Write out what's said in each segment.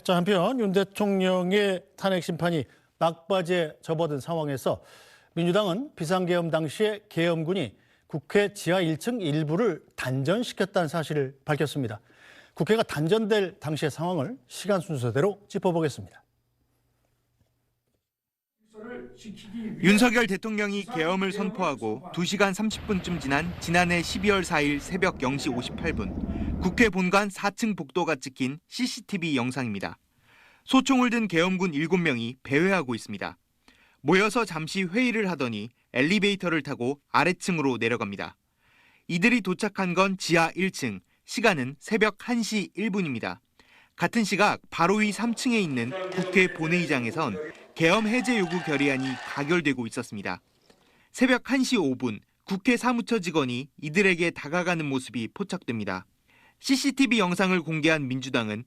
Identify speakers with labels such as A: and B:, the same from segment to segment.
A: 자, 한편 윤 대통령의 탄핵 심판이 막바지에 접어든 상황에서 민주당은 비상계엄 당시에 계엄군이 국회 지하 1층 일부를 단전시켰다는 사실을 밝혔습니다. 국회가 단전될 당시의 상황을 시간 순서대로 짚어보겠습니다.
B: 윤석열 대통령이 계엄을 선포하고 2시간 30분쯤 지난 지난해 12월 4일 새벽 0시 58분 국회 본관 4층 복도가 찍힌 CCTV 영상입니다. 소총을 든 계엄군 7명이 배회하고 있습니다. 모여서 잠시 회의를 하더니 엘리베이터를 타고 아래층으로 내려갑니다. 이들이 도착한 건 지하 1층, 시간은 새벽 1시 1분입니다. 같은 시각 바로 위 3층에 있는 국회 본회의장에선 계엄 해제 요구 결의안이 가결되고 있었습니다. 새벽 1시 5분 국회 사무처 직원이 이들에게 다가가는 모습이 포착됩니다. CCTV 영상을 공개한 민주당은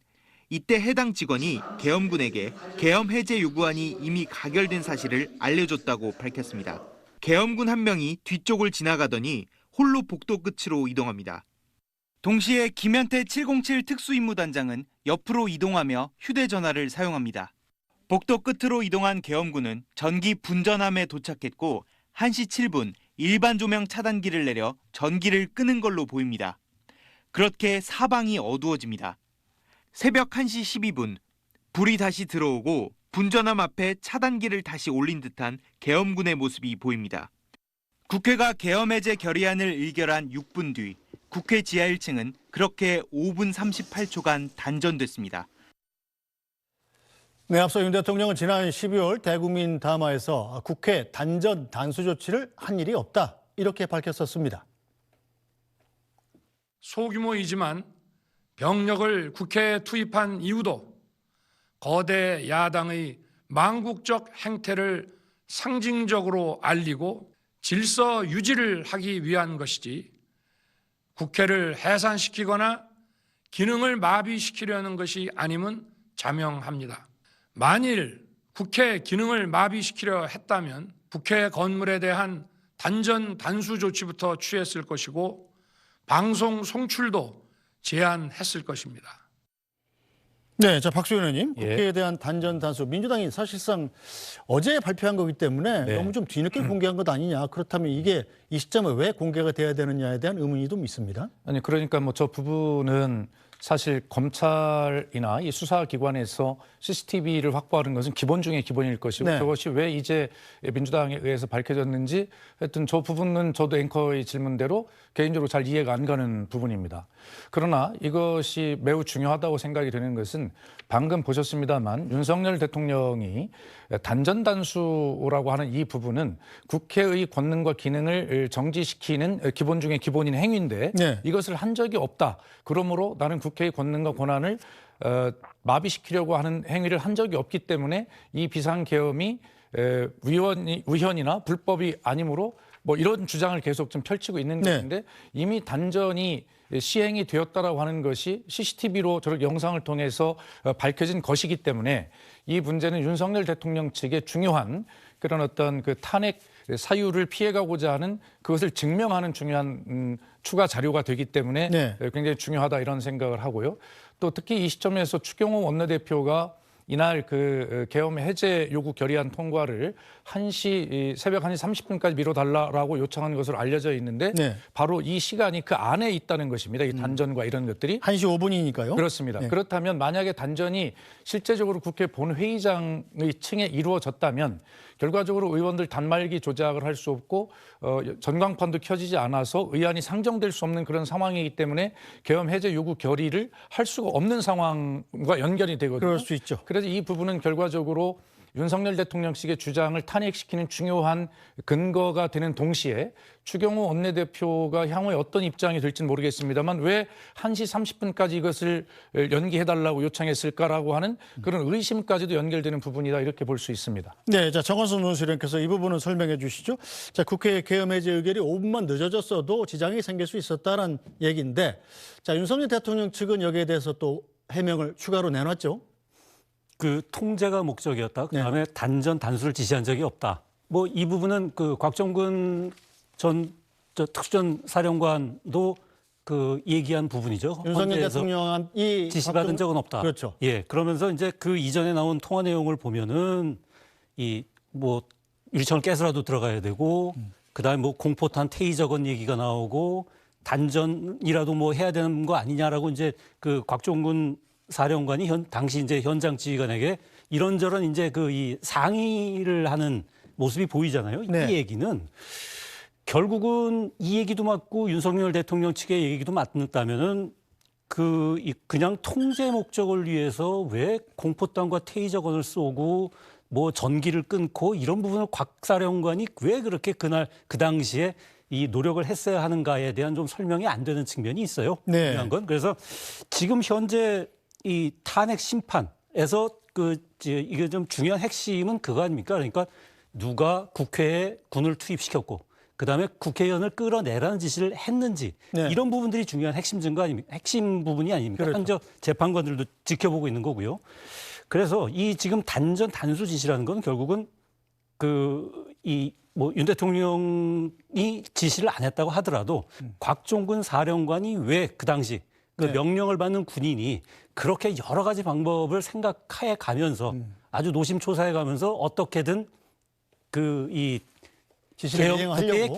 B: 이때 해당 직원이 계엄군에게 계엄 해제 요구안이 이미 가결된 사실을 알려줬다고 밝혔습니다. 계엄군 한 명이 뒤쪽을 지나가더니 홀로 복도 끝으로 이동합니다. 동시에 김현태 707 특수임무단장은 옆으로 이동하며 휴대전화를 사용합니다. 복도 끝으로 이동한 계엄군은 전기 분전함에 도착했고 1시 7분 일반 조명 차단기를 내려 전기를 끄는 걸로 보입니다. 그렇게 사방이 어두워집니다. 새벽 1시 12분 불이 다시 들어오고 분전함 앞에 차단기를 다시 올린 듯한 계엄군의 모습이 보입니다. 국회가 계엄 해제 결의안을 의결한 6분 뒤 국회 지하 1층은 그렇게 5분 38초간 단전됐습니다.
A: 네, 앞서 윤 대통령은 지난 12월 대국민 담화에서 국회 단전 단수 조치를 한 일이 없다 이렇게 밝혔었습니다.
C: 소규모이지만 병력을 국회에 투입한 이유도 거대 야당의 망국적 행태를 상징적으로 알리고 질서 유지를 하기 위한 것이지 국회를 해산시키거나 기능을 마비시키려는 것이 아님은 자명합니다. 만일 국회 기능을 마비시키려 했다면 국회 건물에 대한 단전 단수 조치부터 취했을 것이고 방송 송출도 제한했을 것입니다.
A: 네, 자 박수현 의원님,
D: 예.
A: 국회에 대한 단전 단수 민주당이 사실상 어제 발표한 거기 때문에
D: 네.
A: 너무 좀 뒤늦게 공개한 것 아니냐. 그렇다면 이게 이 시점에 왜 공개가 돼야 되느냐에 대한 의문이 좀 있습니다.
D: 아니 그러니까 뭐 저 부분은 사실 검찰이나 이 수사기관에서 CCTV를 확보하는 것은 기본 중에 기본일 것이고
A: 네.
D: 그것이 왜 이제 민주당에 의해서 밝혀졌는지 하여튼 저 부분은 저도 앵커의 질문대로 개인적으로 잘 이해가 안 가는 부분입니다. 그러나 이것이 매우 중요하다고 생각이 되는 것은 방금 보셨습니다만 윤석열 대통령이 단전단수라고 하는 이 부분은 국회의 권능과 기능을 정지시키는 기본 중에 기본인 행위인데
A: 네.
D: 이것을 한 적이 없다. 그러므로 나는 국회의 권능과 권한을 마비시키려고 하는 행위를 한 적이 없기 때문에 이 비상계엄이 위헌이나 불법이 아니므로 뭐 이런 주장을 계속 좀 펼치고 있는
A: 네.
D: 것인데 이미 단전이 시행이 되었다라고 하는 것이 CCTV로 저렇게 영상을 통해서 밝혀진 것이기 때문에 이 문제는 윤석열 대통령 측의 중요한 그런 어떤 그 탄핵 사유를 피해가고자 하는 그것을 증명하는 중요한 추가 자료가 되기 때문에
A: 네.
D: 굉장히 중요하다 이런 생각을 하고요. 또 특히 이 시점에서 추경호 원내대표가 이날 그 계엄 해제 요구 결의안 통과를 새벽 1시 30분까지 미뤄달라고 요청한 것으로 알려져 있는데
A: 네.
D: 바로 이 시간이 그 안에 있다는 것입니다. 이 단전과 이런 것들이.
A: 1시 5분이니까요.
D: 그렇습니다.
A: 네.
D: 그렇다면 만약에 단전이 실제적으로 국회 본회의장의 층에 이루어졌다면 결과적으로 의원들 단말기 조작을 할 수 없고 전광판도 켜지지 않아서 의안이 상정될 수 없는 그런 상황이기 때문에 계엄 해제 요구 결의를 할 수가 없는 상황과 연결이 되거든요.
A: 그럴 수 있죠.
D: 그래서 이 부분은 결과적으로 윤석열 대통령 측의 주장을 탄핵시키는 중요한 근거가 되는 동시에 추경호 원내대표가 향후에 어떤 입장이 될지는 모르겠습니다만 왜 1시 30분까지 이것을 연기해달라고 요청했을까라고 하는 그런 의심까지도 연결되는 부분이다 이렇게 볼 수 있습니다.
A: 네, 자 정원순 논수령께서 이 부분은 설명해 주시죠. 자 국회 계엄 해제 의결이 5분만 늦어졌어도 지장이 생길 수 있었다는 얘기인데, 자 윤석열 대통령 측은 여기에 대해서 또 해명을 추가로 내놨죠.
E: 그 통제가 목적이었다. 그다음에 단전 단수를 지시한 적이 없다. 뭐 이 부분은 그 곽정근 전 특수전 사령관도 그 얘기한 부분이죠.
A: 윤석열
E: 헌재에서
A: 대통령이
E: 지시받은 적은 없다.
A: 그렇죠.
E: 예, 그러면서 이제 그 이전에 나온 통화 내용을 보면은 이 뭐 유리창을 깨서라도 들어가야 되고 그다음에 뭐 공포탄 테이저건 얘기가 나오고 단전이라도 뭐 해야 되는 거 아니냐라고 이제 그 곽종군 사령관이 당시 이제 현장 지휘관에게 이런저런 이제 그 이 상의를 하는 모습이 보이잖아요.
A: 네.
E: 이 얘기는 결국은 이 얘기도 맞고 윤석열 대통령 측의 얘기도 맞는다면은 그냥 통제 목적을 위해서 왜 공포탄과 테이저건을 쏘고 뭐 전기를 끊고 이런 부분을 곽 사령관이 왜 그렇게 그날 그 당시에 이 노력을 했어야 하는가에 대한 좀 설명이 안 되는 측면이 있어요.
A: 네.
E: 중요한 건 그래서 지금 현재 이 탄핵 심판에서 이게 좀 중요한 핵심은 그거 아닙니까? 그러니까 누가 국회에 군을 투입시켰고 그다음에 국회의원을 끌어내라는 지시를 했는지
A: 네.
E: 이런 부분들이 중요한 핵심 증거 아닙니까? 핵심 부분이 아닙니까?
A: 그렇죠.
E: 현재 재판관들도 지켜보고 있는 거고요. 그래서 이 지금 단전 단수 지시라는 건 결국은 윤 대통령이 지시를 안 했다고 하더라도 곽종군 사령관이 왜 그 당시 그
A: 네.
E: 명령을 받는 군인이 그렇게 여러 가지 방법을 생각해 가면서 아주 노심초사해 가면서 어떻게든
A: 지시를
E: 국회의
A: 이행하려고.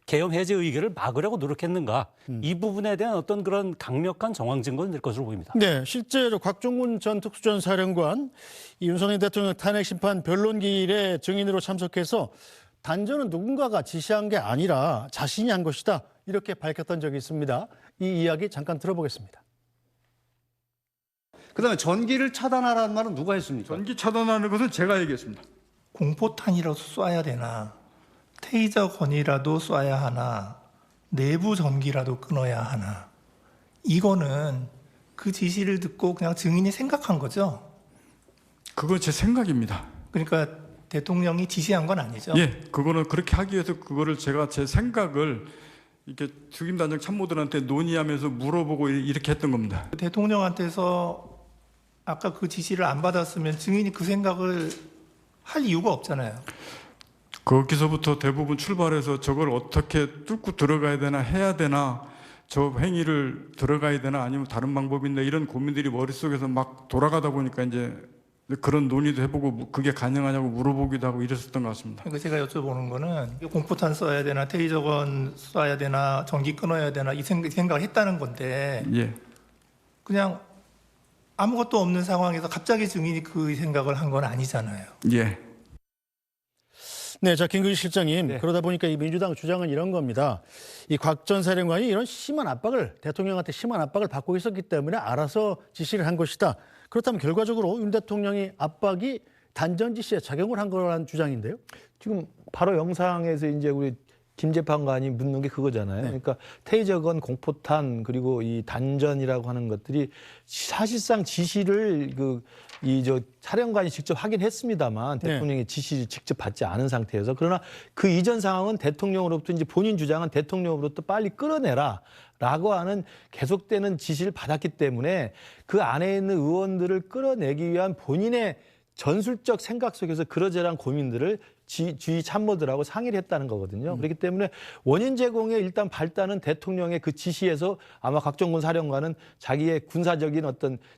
E: 계엄 해제 의결을 막으려고 노력했는가 이 부분에 대한 어떤 그런 강력한 정황 증거는 될 것으로 보입니다.
A: 네, 실제로 곽종군 전 특수전 사령관 이 윤석열 대통령 탄핵 심판 변론기일에 증인으로 참석해서 단전은 누군가가 지시한 게 아니라 자신이 한 것이다 이렇게 밝혔던 적이 있습니다. 이 이야기 잠깐 들어보겠습니다.
F: 그다음에 전기를 차단하라는 말은 누가 했습니까?
G: 전기 차단하는 것은 제가 얘기했습니다.
H: 공포탄이라도 쏴야 되나, 테이저건이라도 쏴야 하나, 내부 전기라도 끊어야 하나. 이거는 그 지시를 듣고 그냥 증인이 생각한 거죠.
G: 그건 제 생각입니다.
H: 그러니까 대통령이 지시한 건 아니죠.
G: 예, 그거는 그렇게 하기 위해서 그거를 제가 제 생각을 이렇게 특임단장 참모들한테 논의하면서 물어보고 이렇게 했던 겁니다.
H: 대통령한테서 아까 그 지시를 안 받았으면 증인이 그 생각을 할 이유가 없잖아요.
G: 거기서부터 대부분 출발해서 저걸 어떻게 뚫고 들어가야 되나 해야 되나 저 행위를 들어가야 되나 아니면 다른 방법이 있나 이런 고민들이 머릿속에서 막 돌아가다 보니까 이제 그런 논의도 해보고 그게 가능하냐고 물어보기도 하고 이랬었던 것 같습니다.
H: 그러니까 제가 여쭤보는 거는 공포탄 쏴야 되나, 테이저건 쏴야 되나, 전기 끊어야 되나 이 생각을 했다는 건데
G: 예.
H: 그냥 아무것도 없는 상황에서 갑자기 증인이 그 생각을 한 건 아니잖아요.
G: 예.
A: 네, 자 김규식 실장님
E: 네.
A: 그러다 보니까 이 민주당 주장은 이런 겁니다. 이 곽 전 사령관이 이런 심한 압박을 대통령한테 심한 압박을 받고 있었기 때문에 알아서 지시를 한 것이다. 그렇다면 결과적으로 윤 대통령이 압박이 단전 지시에 작용을 한 거라는 주장인데요.
I: 지금 바로 영상에서 이제 우리 김 재판관이 묻는 게 그거잖아요.
A: 네.
I: 그러니까 테이저건, 공포탄 그리고 이 단전이라고 하는 것들이 사실상 지시를 사령관이 직접 하긴 했습니다만
A: 네.
I: 대통령이 지시를 직접 받지 않은 상태에서 그러나 그 이전 상황은 대통령으로부터 이제 본인 주장은 대통령으로부터 빨리 끌어내라. 라고 하는 계속되는 지시를 받았기 때문에 그 안에 있는 의원들을 끌어내기 위한 본인의 전술적 생각 속에서 그러저러한 고민들을 주위 참모들하고 상의를 했다는 거거든요. 그렇기 때문에 원인 제공의 일단 발단은 대통령의 그 지시에서 아마 곽종군 사령관은 자기의 군사적인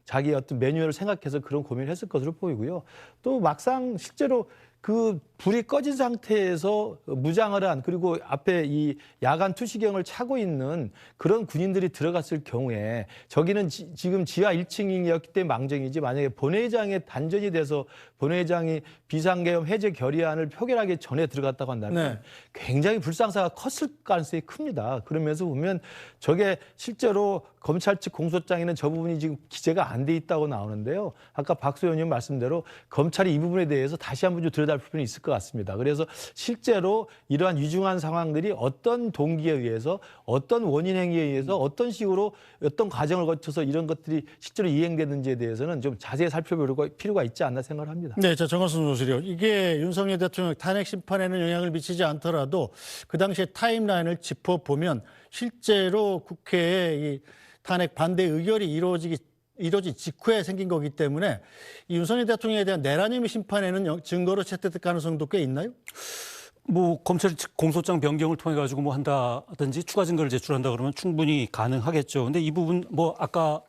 I: 자기의 어떤 매뉴얼을 생각해서 그런 고민을 했을 것으로 보이고요. 또 막상 실제로 그 불이 꺼진 상태에서 무장을 한 그리고 앞에 이 야간 투시경을 차고 있는 그런 군인들이 들어갔을 경우에 저기는 지금 지하 1층이었기 때문에 망정이지 만약에 본회의장에 단전이 돼서 본회의장이 비상계엄 해제 결의안을 표결하기 전에 들어갔다고 한다면
A: 네.
I: 굉장히 불상사가 컸을 가능성이 큽니다. 그러면서 보면 저게 실제로 검찰 측 공소장에는 저 부분이 지금 기재가 안 돼 있다고 나오는데요. 아까 박수 의원님 말씀대로 검찰이 이 부분에 대해서 다시 한번 좀 들여다볼 필요는 있을 것 같습니다. 그래서 실제로 이러한 위중한 상황들이 어떤 동기에 의해서 어떤 원인 행위에 의해서 어떤 식으로 어떤 과정을 거쳐서 이런 것들이 실제로 이행되는지에 대해서는 좀 자세히 살펴볼 필요가 있지 않나 생각을 합니다.
A: 네, 자 정화순 소실이요. 이게 윤석열 대통령 탄핵 심판에는 영향을 미치지 않더라도 그 당시의 타임라인을 짚어보면 실제로 국회에 이 탄핵 반대 의결이 이루어진 직후에 생긴 거기 때문에 이 윤석열 대통령에 대한 내란 혐의 심판에는 증거로 채택될 가능성도 꽤 있나요?
E: 뭐 검찰이 공소장 변경을 통해 가지고 뭐 한다든지 추가 증거를 제출한다 그러면 충분히 가능하겠죠. 근데 이 부분 뭐 아까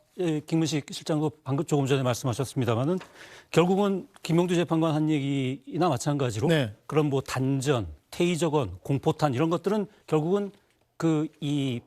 E: 김문식 실장도 방금 조금 전에 말씀하셨습니다만은 결국은 김용두 재판관 한 얘기나 마찬가지로
A: 네.
E: 그런 뭐 단전, 테이저건, 공포탄 이런 것들은 결국은 그 이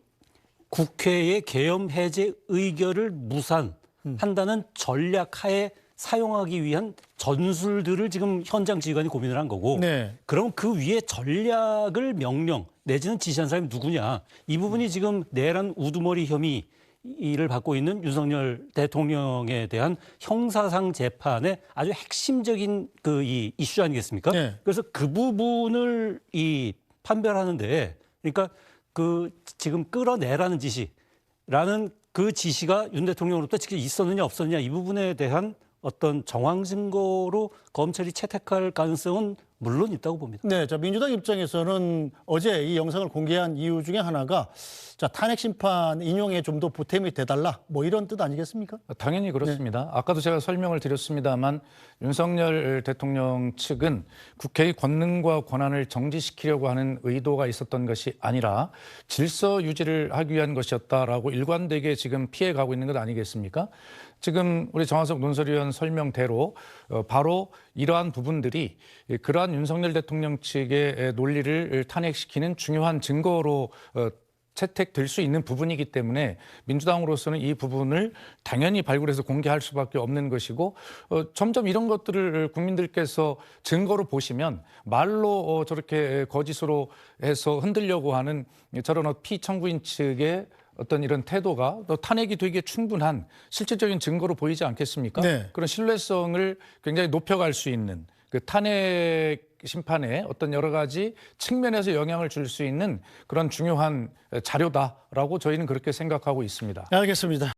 E: 국회의 계엄 해제 의결을 무산한다는 전략하에 사용하기 위한 전술들을 지금 현장 지휘관이 고민을 한 거고
A: 네.
E: 그럼 그 위에 전략을 명령 내지는 지시한 사람이 누구냐 이 부분이 지금 내란 우두머리 혐의를 받고 있는 윤석열 대통령에 대한 형사상 재판의 아주 핵심적인 그 이 이슈 아니겠습니까?
A: 네.
E: 그래서 그 부분을 이 판별하는데 그러니까 그 지금 끌어내라는 지시라는 그 지시가 윤 대통령으로부터 직접 있었느냐 없었느냐 이 부분에 대한 어떤 정황 증거로 검찰이 채택할 가능성은 물론 있다고 봅니다.
A: 네, 자 민주당 입장에서는 어제 이 영상을 공개한 이유 중에 하나가 자 탄핵 심판 인용에 좀 더 보탬이 돼달라 뭐 이런 뜻 아니겠습니까?
D: 당연히 그렇습니다. 아까도 제가 설명을 드렸습니다만 윤석열 대통령 측은 국회의 권능과 권한을 정지시키려고 하는 의도가 있었던 것이 아니라 질서 유지를 하기 위한 것이었다라고 일관되게 지금 피해가고 있는 것 아니겠습니까? 지금 우리 정화석 논설위원 설명대로 바로 이러한 부분들이 그러한 윤석열 대통령 측의 논리를 탄핵시키는 중요한 증거로 채택될 수 있는 부분이기 때문에 민주당으로서는 이 부분을 당연히 발굴해서 공개할 수밖에 없는 것이고 점점 이런 것들을 국민들께서 증거로 보시면 말로 저렇게 거짓으로 해서 흔들려고 하는 저런 피청구인 측의 어떤 이런 태도가 또 탄핵이 되기에 충분한 실질적인 증거로 보이지 않겠습니까?
A: 네.
D: 그런 신뢰성을 굉장히 높여갈 수 있는 그 탄핵 심판에 어떤 여러 가지 측면에서 영향을 줄 수 있는 그런 중요한 자료다라고 저희는 그렇게 생각하고 있습니다.
A: 알겠습니다.